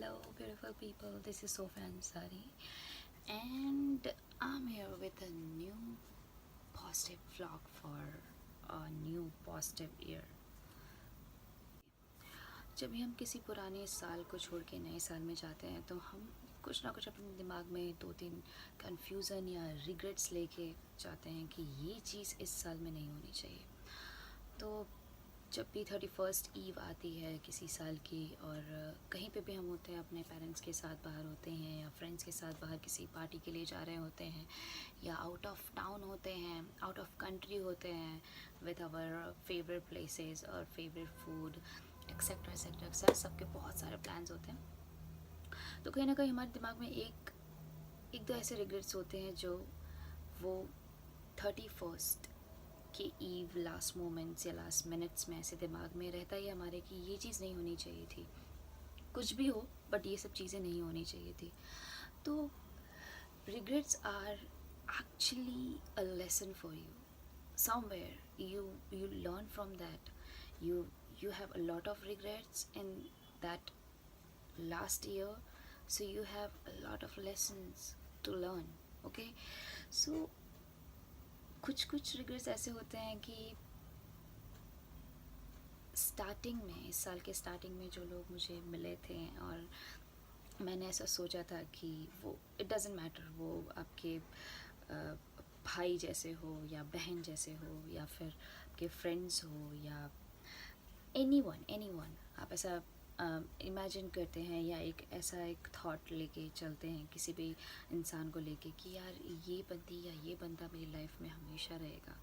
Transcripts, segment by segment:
Hello, beautiful people. This is Sofa Ansari, and I'm here with a new positive vlog for a new positive year. जब भी हम किसी पुराने साल को छोड़ के नए साल में जाते हैं तो हम कुछ ना कुछ अपने दिमाग में 2-3 कन्फ्यूज़न या रिग्रेट्स लेके जाते हैं कि ये चीज़ इस साल में नहीं होनी चाहिए। तो जब भी 31st ईव आती है किसी साल की और कहीं पे भी हम होते हैं, अपने पेरेंट्स के साथ बाहर होते हैं या फ्रेंड्स के साथ बाहर किसी पार्टी के लिए जा रहे होते हैं या आउट ऑफ टाउन होते हैं, आउट ऑफ कंट्री होते हैं विद आवर फेवरेट प्लेसेस और favourite food etcetera etcetera etcetera, सबके बहुत सारे प्लान्स होते हैं। तो कहीं ना कहीं हमारे दिमाग में एक एक दो ऐसे रिग्रेट्स होते हैं जो वो 31st कि ईव लास्ट मोमेंट्स या लास्ट मिनट्स में ऐसे दिमाग में रहता ही हमारे कि ये चीज़ नहीं होनी चाहिए थी, कुछ भी हो बट ये सब चीज़ें नहीं होनी चाहिए थी। तो regrets are actually a lesson for you, somewhere you learn from that. You have a lot of regrets in that last year, so you have a lot of lessons to learn. Okay, so कुछ regrets ऐसे होते हैं कि starting में, इस साल के starting में जो लोग मुझे मिले थे और मैंने ऐसा सोचा था कि वो इट डज़न्ट मैटर, वो आपके भाई जैसे हो या बहन जैसे हो या फिर आपके फ्रेंड्स हो या एनी वन आप ऐसा इमेजिन करते हैं या एक ऐसा एक थॉट लेके चलते हैं किसी भी इंसान को लेके कि यार ये बंदी या ये बंदा मेरी लाइफ में हमेशा रहेगा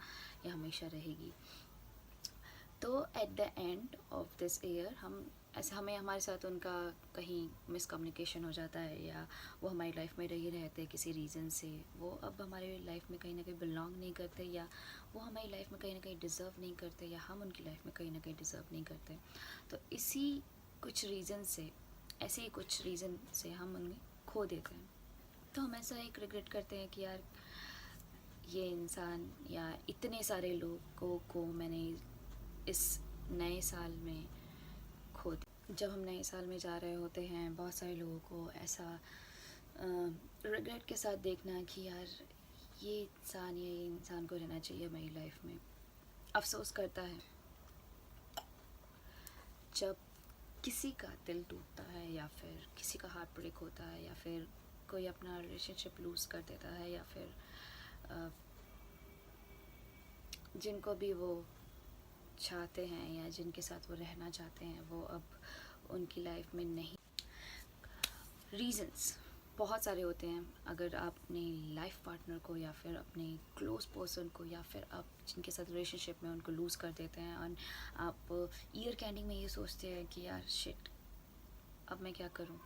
या हमेशा रहेगी। तो at the end of this year हमें हमारे साथ उनका कहीं मिसकम्युनिकेशन हो जाता है या वो हमारी लाइफ में रही रहते किसी रीज़न से, वो अब हमारी लाइफ में कहीं ना कहीं बिलोंग नहीं करते या वो हमारी लाइफ में कहीं ना कहीं डिज़र्व नहीं करते या हम उनकी लाइफ में कहीं ना कहीं डिज़र्व नहीं करते। तो इसी कुछ रीज़न से, ऐसे ही कुछ रीज़न से हम उन्हें खो देते हैं। तो हम ऐसा एक रिग्रेट करते हैं कि यार ये इंसान या इतने सारे लोगों को मैंने इस नए साल में खो दिया। जब हम नए साल में जा रहे होते हैं बहुत सारे लोगों को ऐसा रिग्रेट के साथ देखना कि यार ये इंसान को रहना चाहिए मेरी लाइफ में। अफसोस करता है जब किसी का दिल टूटता है या फिर किसी का हार्ट ब्रेक होता है या फिर कोई अपना रिलेशनशिप लूज़ कर देता है या फिर जिनको भी वो चाहते हैं या जिनके साथ वो रहना चाहते हैं वो अब उनकी लाइफ में नहीं। रीज़न्स बहुत सारे होते हैं। अगर आप अपने लाइफ पार्टनर को या फिर अपने क्लोज पर्सन को या फिर आप जिनके साथ रिलेशनशिप में उनको लूज़ कर देते हैं और आप ईयर के एंडिंग में ये सोचते हैं कि यार शिट, अब मैं क्या करूं,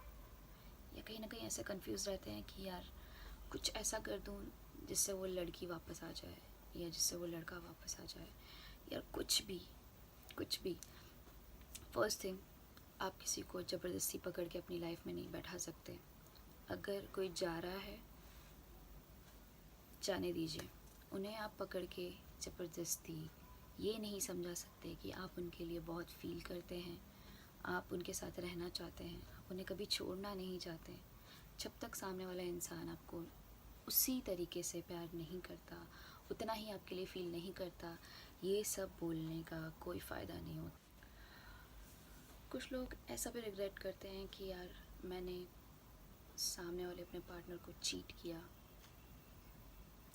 या कहीं ना कहीं ऐसे कंफ्यूज रहते हैं कि यार कुछ ऐसा कर दूं जिससे वो लड़की वापस आ जाए या जिससे वो लड़का वापस आ जाए, यार कुछ भी। फर्स्ट थिंग, आप किसी को ज़बरदस्ती पकड़ के अपनी लाइफ में नहीं बैठा सकते। अगर कोई जा रहा है जाने दीजिए, उन्हें आप पकड़ के ज़बरदस्ती ये नहीं समझा सकते कि आप उनके लिए बहुत फील करते हैं, आप उनके साथ रहना चाहते हैं, आप उन्हें कभी छोड़ना नहीं चाहते। जब तक सामने वाला इंसान आपको उसी तरीके से प्यार नहीं करता, उतना ही आपके लिए फ़ील नहीं करता, ये सब बोलने का कोई फ़ायदा नहीं होता। कुछ लोग ऐसा भी रिग्रेट करते हैं कि यार मैंने सामने वाले अपने पार्टनर को चीट किया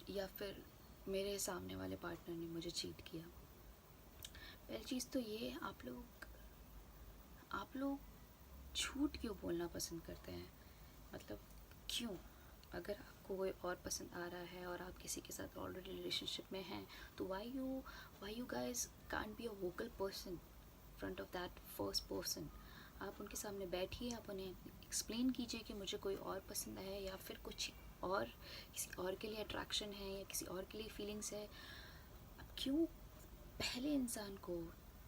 या फिर मेरे सामने वाले पार्टनर ने मुझे चीट किया। पहली चीज़ तो ये, आप लोग झूठ क्यों बोलना पसंद करते हैं? मतलब क्यों? अगर आपको कोई और पसंद आ रहा है और आप किसी के साथ ऑलरेडी रिलेशनशिप में हैं तो why you guys can't be a vocal person front of that first person. आप उनके सामने बैठिए, आप उन्हें एक्सप्लेन कीजिए कि मुझे कोई और पसंद है या फिर कुछ और, किसी और के लिए अट्रैक्शन है या किसी और के लिए फीलिंग्स है। आप क्यों पहले इंसान को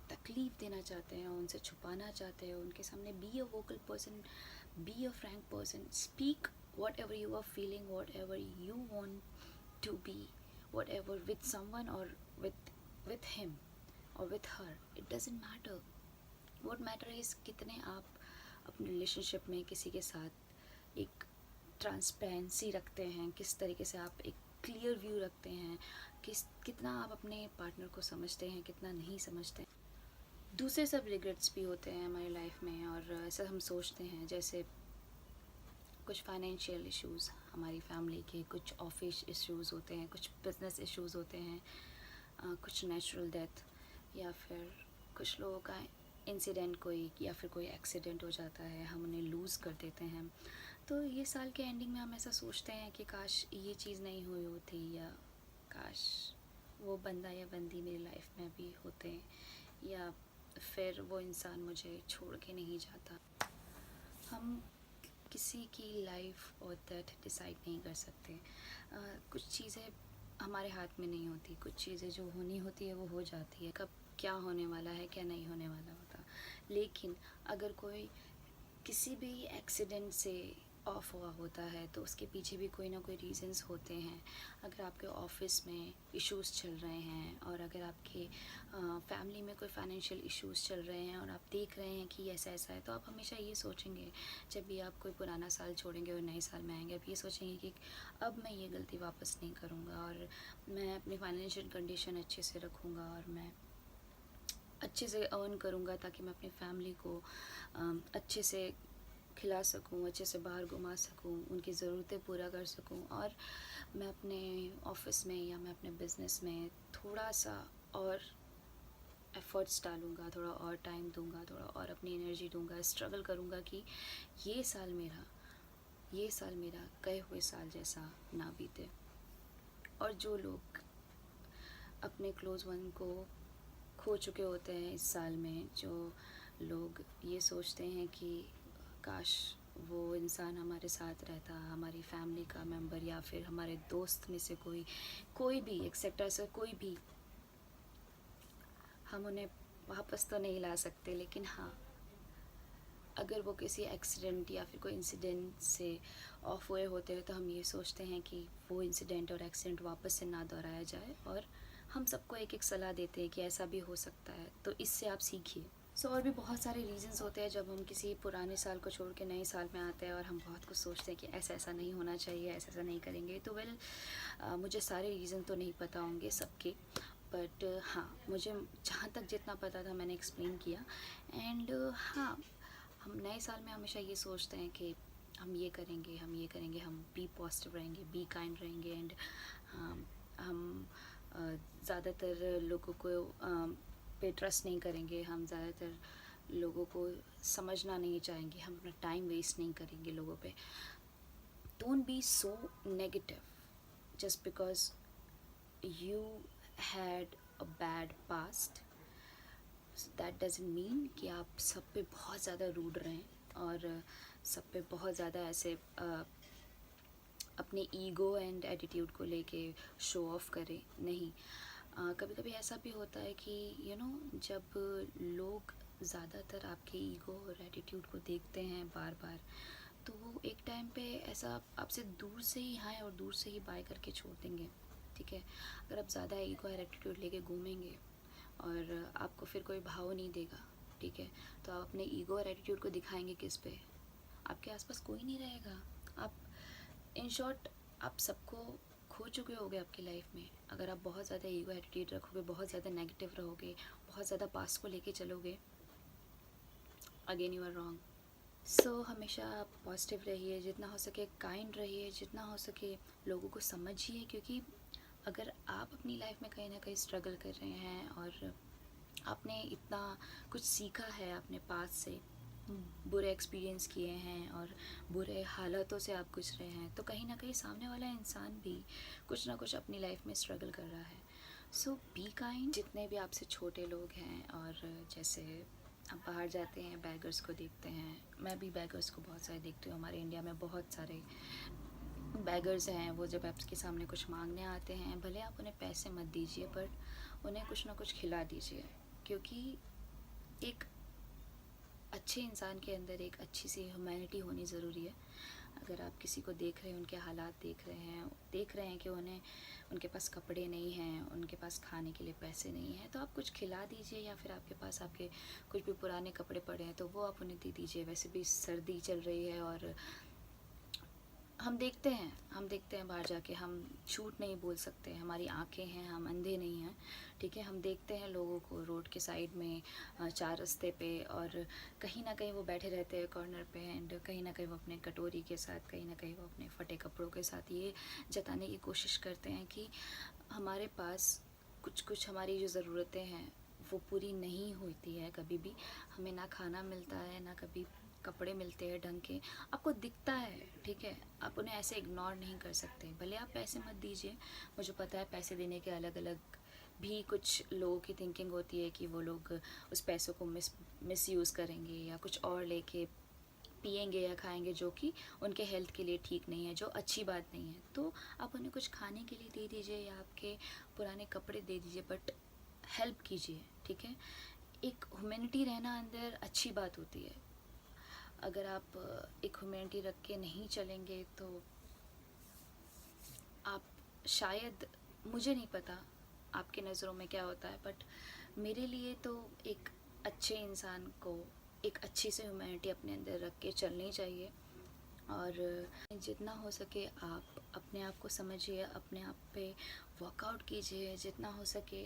तकलीफ़ देना चाहते हैं, उनसे छुपाना चाहते हैं? उनके सामने be a vocal person, be a Frank person, speak whatever you are feeling, whatever you want to be, whatever with someone or with him or with her, it doesn't matter. What matter is कितने आप अपने relationship में किसी के साथ एक transparency रखते हैं, किस तरीके से आप एक क्लियर व्यू रखते हैं, कितना आप अपने पार्टनर को समझते हैं, कितना नहीं समझते। दूसरे सब रिग्रेट्स भी होते हैं हमारी लाइफ में, और ऐसा हम सोचते हैं जैसे कुछ फाइनेंशियल इश्यूज़ हमारी फैमिली के, कुछ ऑफिस इश्यूज़ होते हैं, कुछ बिजनेस इश्यूज़ होते हैं, कुछ नेचुरल डेथ, या फिर कुछ लोगों का इंसिडेंट कोई, या फिर कोई एक्सीडेंट हो जाता है, हम उन्हें लूज़ कर देते हैं। तो ये साल के एंडिंग में हम ऐसा सोचते हैं कि काश ये चीज़ नहीं हुई होती, या काश वो बंदा या बंदी मेरी लाइफ में भी होते, या फिर वो इंसान मुझे छोड़ के नहीं जाता। हम किसी की लाइफ और डेथ डिसाइड नहीं कर सकते। कुछ चीज़ें हमारे हाथ में नहीं होती, कुछ चीज़ें जो होनी होती है वो हो जाती है, कब क्या होने वाला है क्या नहीं होने वाला होता। लेकिन अगर कोई किसी भी एक्सीडेंट से ऑफ हुआ होता है तो उसके पीछे भी कोई ना कोई रीज़न्स होते हैं। अगर आपके ऑफिस में इश्यूज़ चल रहे हैं, और अगर आपके फैमिली में कोई फाइनेंशियल इश्यूज़ चल रहे हैं, और आप देख रहे हैं कि ऐसा ऐसा है, तो आप हमेशा ये सोचेंगे, जब भी आप कोई पुराना साल छोड़ेंगे और नए साल में आएंगे, आप ये सोचेंगे कि अब मैं ये गलती वापस नहीं करूँगा, और मैं अपनी फाइनेंशियल कंडीशन अच्छे से रखूँगा, और मैं अच्छे से अर्न करूँगा ताकि मैं अपनी फैमिली को अच्छे से खिला सकूँ, अच्छे से बाहर घुमा सकूँ, उनकी ज़रूरतें पूरा कर सकूँ, और मैं अपने ऑफिस में या मैं अपने बिज़नेस में थोड़ा सा और एफ़र्ट्स डालूँगा, थोड़ा और टाइम दूँगा, थोड़ा और अपनी एनर्जी दूँगा, स्ट्रगल करूँगा कि ये साल मेरा गए हुए साल जैसा ना बीते। और जो लोग अपने क्लोज़ वन को खो चुके होते हैं इस साल में, जो लोग ये सोचते हैं कि काश वो इंसान हमारे साथ रहता, हमारी फैमिली का मेंबर, या फिर हमारे दोस्त में से कोई भी एक्सेट्रा से कोई भी, हम उन्हें वापस तो नहीं ला सकते, लेकिन हाँ, अगर वो किसी एक्सीडेंट या फिर कोई इंसिडेंट से ऑफ हुए होते हैं तो हम ये सोचते हैं कि वो इंसिडेंट और एक्सीडेंट वापस से ना दोहराया जाए, और हम सबको एक एक सलाह देते हैं कि ऐसा भी हो सकता है, तो इससे आप सीखिए। और भी बहुत सारे रीज़न्स होते हैं जब हम किसी पुराने साल को छोड़ के नए साल में आते हैं, और हम बहुत कुछ सोचते हैं कि ऐसा ऐसा नहीं होना चाहिए, ऐसा ऐसा नहीं करेंगे। तो मुझे सारे रीज़न तो नहीं पता होंगे सबके, बट हाँ, मुझे जहाँ तक जितना पता था मैंने एक्सप्लेन किया। एंड हाँ, हम नए साल में हमेशा ये सोचते हैं कि हम ये करेंगे, हम बी पॉजिटिव रहेंगे, बी काइंड रहेंगे, एंड हम ज़्यादातर लोगों को पे ट्रस्ट नहीं करेंगे, हम ज़्यादातर लोगों को समझना नहीं चाहेंगे, हम अपना टाइम वेस्ट नहीं करेंगे लोगों पे। Don't be so negative just because you had a bad past. That doesn't mean कि आप सब पे बहुत ज़्यादा रूड रहें, और सब पे बहुत ज़्यादा ऐसे अपने ईगो एंड एटीट्यूड को लेके शो ऑफ करें। नहीं, कभी कभी ऐसा भी होता है कि जब लोग ज़्यादातर आपके ईगो और एटीट्यूड को देखते हैं बार बार, तो वो एक टाइम पे ऐसा आपसे दूर से ही हाय और दूर से ही बाय करके छोड़ देंगे। ठीक है, अगर आप ज़्यादा ईगो और एटीट्यूड लेके घूमेंगे और आपको फिर कोई भाव नहीं देगा, ठीक है, तो आप अपने ईगो और एटीट्यूड को दिखाएंगे किस पे? आपके आसपास कोई नहीं रहेगा। आप, इन शॉर्ट, आप सबको खो चुके होगे आपकी लाइफ में। अगर आप बहुत ज़्यादा ईगो एटीट्यूड रखोगे, बहुत ज़्यादा नेगेटिव रहोगे, बहुत ज़्यादा पास्ट को लेके चलोगे, अगेन यू आर रॉन्ग। सो हमेशा आप पॉजिटिव रहिए, जितना हो सके काइंड रहिए, जितना हो सके लोगों को समझिए, क्योंकि अगर आप अपनी लाइफ में कहीं ना कहीं स्ट्रगल कर रहे हैं और आपने इतना कुछ सीखा है अपने पास से, बुरे एक्सपीरियंस किए हैं और बुरे हालातों से आप गुजरे हैं, तो कहीं ना कहीं सामने वाला इंसान भी कुछ ना कुछ अपनी लाइफ में स्ट्रगल कर रहा है। सो बी काइंड। जितने भी आपसे छोटे लोग हैं, और जैसे आप बाहर जाते हैं, बैगर्स को देखते हैं, मैं भी बैगर्स को बहुत सारे देखती हूँ। हमारे इंडिया में बहुत सारे बैगर्स हैं। वो जब आपके सामने कुछ मांगने आते हैं, भले आप उन्हें पैसे मत दीजिए, बट उन्हें कुछ ना कुछ खिला दीजिए, क्योंकि एक अच्छे इंसान के अंदर एक अच्छी सी ह्यूमैनिटी होनी ज़रूरी है। अगर आप किसी को देख रहे हैं, उनके हालात देख रहे हैं कि उनके पास कपड़े नहीं हैं, उनके पास खाने के लिए पैसे नहीं हैं, तो आप कुछ खिला दीजिए, या फिर आपके पास आपके कुछ भी पुराने कपड़े पड़े हैं तो वो आप उन्हें दे दीजिए। वैसे भी सर्दी चल रही है और हम देखते हैं बाहर जाके, हम झूठ नहीं बोल सकते, हमारी आँखें हैं, हम अंधे नहीं हैं, ठीक है। हम देखते हैं लोगों को रोड के साइड में, चार रास्ते पे, और कहीं ना कहीं वो बैठे रहते हैं कॉर्नर पे, एंड कहीं ना कहीं वो अपने कटोरी के साथ, कहीं ना कहीं वो अपने फटे कपड़ों के साथ ये जताने की कोशिश करते हैं कि हमारे पास कुछ हमारी जो ज़रूरतें हैं वो पूरी नहीं होती है कभी भी। हमें ना खाना मिलता है, ना कभी कपड़े मिलते हैं ढंग के। आपको दिखता है, ठीक है, आप उन्हें ऐसे इग्नोर नहीं कर सकते। भले आप पैसे मत दीजिए, मुझे पता है पैसे देने के अलग अलग भी कुछ लोगों की थिंकिंग होती है कि वो लोग उस पैसों को मिस यूज़ करेंगे या कुछ और लेके पिएंगे या खाएंगे जो कि उनके हेल्थ के लिए ठीक नहीं है, जो अच्छी बात नहीं है। तो आप उन्हें कुछ खाने के लिए दे दीजिए या आपके पुराने कपड़े दे दीजिए, बट हेल्प कीजिए, ठीक है। एक ह्यूमैनिटी रहना अंदर अच्छी बात होती है। अगर आप एक ह्यूमैनिटी रख के नहीं चलेंगे तो आप शायद, मुझे नहीं पता आपके नज़रों में क्या होता है, बट मेरे लिए तो एक अच्छे इंसान को एक अच्छी सी ह्यूमैनिटी अपने अंदर रख के चलनी चाहिए। और जितना हो सके आप अपने आप को समझिए, अपने आप पे वर्कआउट कीजिए, जितना हो सके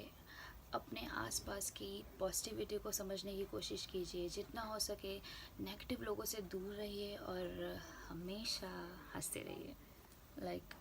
अपने आसपास की पॉजिटिविटी को समझने की कोशिश कीजिए, जितना हो सके नेगेटिव लोगों से दूर रहिए और हमेशा हंसते रहिए। लाइक